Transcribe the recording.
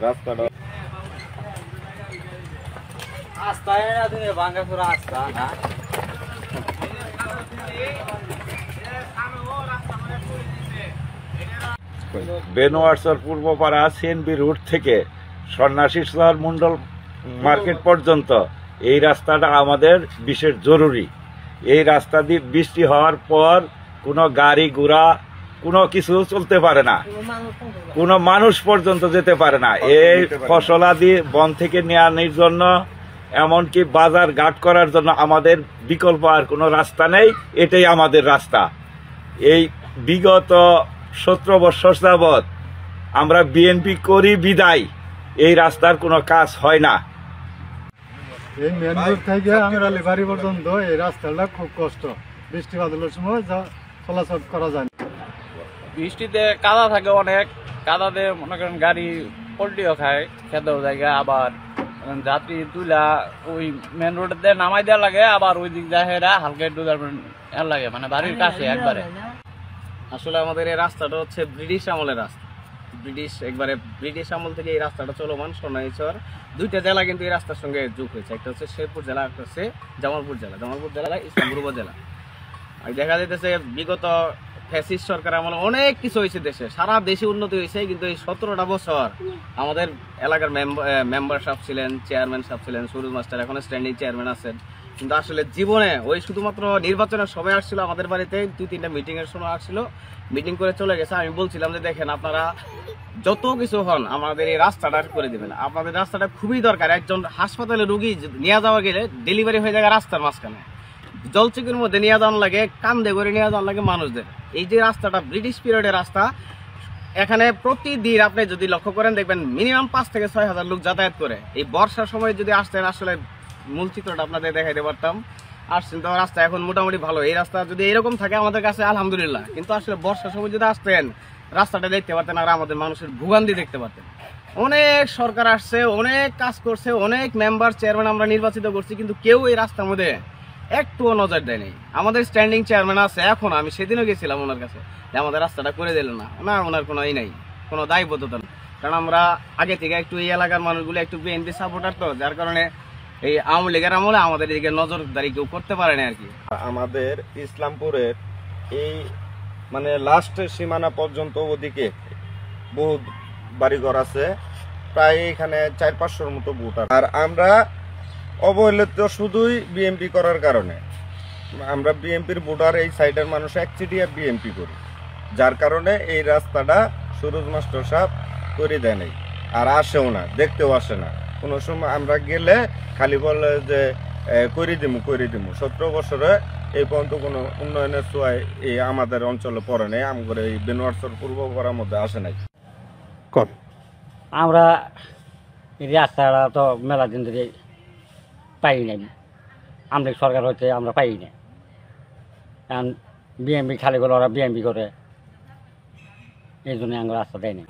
রাস্তাটা বেনোয়ারচর Purbapara CNB root থেকে সন্ন্যাসী শহর মন্ডল মার্কেট পর্যন্ত এই রাস্তাটা আমাদের বিশেষ জরুরি। এই রাস্তা দিয়ে বৃষ্টি হওয়ার পর কোনো গাড়ি ঘোড়া কোনো কিছু চলতে পারে না, কোনো মানুষ পর্যন্ত যেতে পারে না। এই ফসলাদি বন থেকে নেওয়ার জন্য এমনকি বাজার ঘাট করার জন্য আমাদের বিকল্প আর কোনো রাস্তা নেই, এটাই আমাদের রাস্তা। এই বিগত 17 বছর যাবৎ আমরা বিএনপি করি বিদায় এই রাস্তার কোনো কাজ হয় না। এই মেন রোড থেকে আমিরালি বাড়ি পর্যন্ত এই রাস্তাটা খুব কষ্ট, বৃষ্টি বাদলের সময় চলাচল করা যায় না। বৃষ্টিতে কাদা থাকে অনেক, কাদাতে মনে করেন গাড়ি পল্টিও খায়, খেতেও জায়গা, আবার যাত্রী তুলা ওই মেন রোডে নামাই দেওয়া লাগে, আবার ওই দিক যায় হালকা একটু লাগে, মানে বাড়ির কাছে একবারে। আসলে আমাদের এই রাস্তাটা হচ্ছে ব্রিটিশ আমলের রাস্তা, ব্রিটিশ আমল থেকে এই রাস্তাটা চলমান। সোনাইচর দুইটা জেলা কিন্তু এই রাস্তার সঙ্গে যোগ হয়েছে, একটা হচ্ছে শেরপুর জেলা, একটা হচ্ছে জামালপুর জেলা ইসলামপুর উপজেলা। আর দেখা যাইতেছে বিগত ফ্যাসিস্ট সরকার আমলে অনেক কিছু হয়েছে, দেশে সারা দেশে উন্নতি হয়েছে, কিন্তু এই 17টা বছর আমাদের এলাকার মেম্বার সাহেব ছিলেন, চেয়ারম্যান সাহেব ছিলেন, সুরুজ মাস্টার এখন স্ট্যান্ডিং চেয়ারম্যান আছেন, কিন্তু আসলে জীবনে ওই শুধুমাত্র নির্বাচনের সময় আসছিল আমাদের বাড়িতে, 2-3টা মিটিং এর সময় আসছিল, মিটিং করে চলে গেছে। আমি বলছিলাম যে দেখেন আপনারা যত কিছু হন আমাদের এই রাস্তাটা করে দিবেন, আপনাদের রাস্তাটা খুবই দরকার। একজন হাসপাতালে রুগী নিয়ে যাওয়া গেলে ডেলিভারি হয়ে যায় রাস্তার মাঝখানে, জলচিকির মধ্যে নিয়ে যাওয়ানো লাগে, কান্দে করে নিয়ে যাওয়ানো লাগে মানুষদের। এই যে রাস্তাটা ব্রিটিশ পিরিয়ডের রাস্তা, এখানে প্রতিদিন আপনি যদি লক্ষ্য করেন দেখবেন মিনিমাম 5 থেকে 6 হাজার লোক যাতায়াত করে। এই বর্ষার সময় যদি আসতেন আসলে মূল চিত্রটা আপনাদের দেখাইতে পারতাম। আসছেন তো রাস্তা এখন মোটামুটি ভালো, এই রাস্তা যদি এরকম থাকে আমাদের কাছে আলহামদুলিল্লাহ, কিন্তু আসলে বর্ষার সময় যদি আসতেন রাস্তাটা দেখতে পারতেন আর আমাদের মানুষের ভোগান্তি দেখতে পারতেন। অনেক সরকার আসছে, অনেক কাজ করছে, অনেক মেম্বার চেয়ারম্যান আমরা নির্বাচিত করছি, কিন্তু কেউ এই রাস্তার মধ্যে একটুও নজর দেয়নি। আমাদের স্ট্যান্ডিং চেয়ারম্যান আছে এখন, আমি সেদিনও গেছিলাম ওনার কাছে যে আমাদের রাস্তাটা করে দিলেন না, ওনার কোনো নাই, কোনো দায়বদ্ধতা নেই। কারণ আমরা আগে থেকে একটু এই এলাকার মানুষগুলো একটু বিএনপি সাপোর্টার, তো যার কারণে এই আওয়ামী লীগের আমলে আমাদের এদিকে নজরদারি কেউ করতে পারে না আর কি। আমাদের ইসলামপুরের এই মানে লাস্ট সীমানা পর্যন্ত ওদিকে বহু বাড়িঘর আছে, প্রায় এখানে 400-500-র মতো ভোটার। আর আমরা অবহেলিত শুধুই বিএমপি করার কারণে, আমরা বিএমপির ভোটার, এই সাইডের মানুষ একচিটিয়া বিএমপি করি, যার কারণে এই রাস্তাটা সুরজ মাস্টার সাহেব করে দেয় নাই, আর আসেও না, দেখতেও আসে না। কোনো সময় আমরা গেলে খালি বলে যে করে দিমু 17 বছরে এই পর্যন্ত কোনো উন্নয়নের ছোঁয়ায় এই আমাদের অঞ্চলে পড়ে নেই, আমাদের এই বেনোয়ারচর পূর্বপাড়ার মধ্যে আসে নাই। আমরা এই রাস্তাটা তো মেলা দিন ধরে পাই নাই, আমরা সরকার হচ্ছে আমরা পাই না, কারণ বিএমপি খালি করে ওরা বিএমপি করে, এই জন্য আমরা রাস্তা দেয় না।